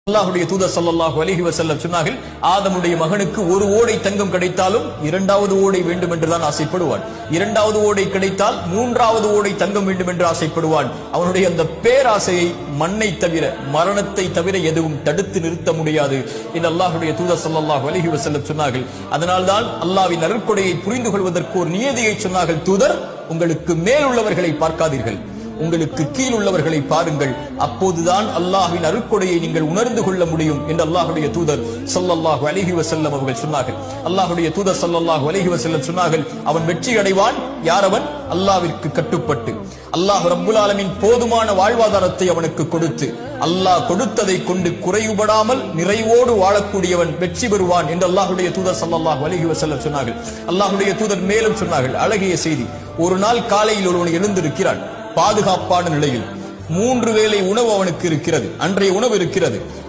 அல்லாஹ்வுடைய தூதர் ஸல்லல்லாஹு அலைஹி வஸல்லம் சொன்னார்கள், ஆதமுடைய மகனுக்கு ஒரு ஓடை தங்கம் கிடைத்தாலும் இரண்டாவது ஓடை வேண்டும் என்றுதான் ஆசைப்படுவான். இரண்டாவது ஓடை கிடைத்தால் மூன்றாவது ஓடை தங்கம் வேண்டும் என்று ஆசைப்படுவான். அவனுடைய அந்த பேராசையை மண்ணை தவிர, மரணத்தை தவிர எதுவும் தடுத்து நிறுத்த முடியாது என்று அல்லாஹ்வுடைய தூதர் ஸல்லல்லாஹு அலைஹி வஸல்லம் சொன்னார்கள். அதனால்தான் அல்லாஹ்வின் அருட்கொடையை புரிந்து கொள்வதற்கு ஒரு நியதியை சொன்னார்கள். தூதர், உங்களுக்கு மேல் உள்ளவர்களை பார்க்காதீர்கள், உங்களுக்கு கீழ் உள்ளவர்களை பாருங்கள், அப்போதுதான் அல்லாஹ்வின் அருட்கொடையை நீங்கள் உணர்ந்து கொள்ள முடியும் என்று அல்லாஹ்வுடைய தூதர் ஸல்லல்லாஹு அலைஹி வஸல்லம் அவர்கள் சொன்னார்கள். அல்லாஹ்வுடைய தூதர் ஸல்லல்லாஹு அலைஹி வஸல்லம் சொன்னார்கள், அவன் வெற்றி அடைவான் யார்? அவன் அல்லாஹ்விற்கு கட்டுப்பட்டு, அல்லாஹ் ரப்புல் ஆலமீன் போதுமான வாழ்வாதாரத்தை அவனுக்கு கொடுத்து, அல்லாஹ் கொடுத்ததை கொண்டு குறைவுபடாமல் நிறைவோடு வாழக்கூடியவன் வெற்றி பெறுவான் என்று அல்லாஹ்வுடைய தூதர் ஸல்லல்லாஹு அலைஹி வஸல்லம் சொன்னார்கள். அல்லாஹ்வுடைய தூதர் மேலும் சொன்னார்கள், அழகிய செய்தி. ஒரு நாள் காலையில் ஒருவன் எழுந்திருக்கிறான், பாதுகாப்பான நிலையில் 3 வேளை உணவு அவனுக்கு இருக்கிறது, அன்றைய உணவு இருக்கிறது.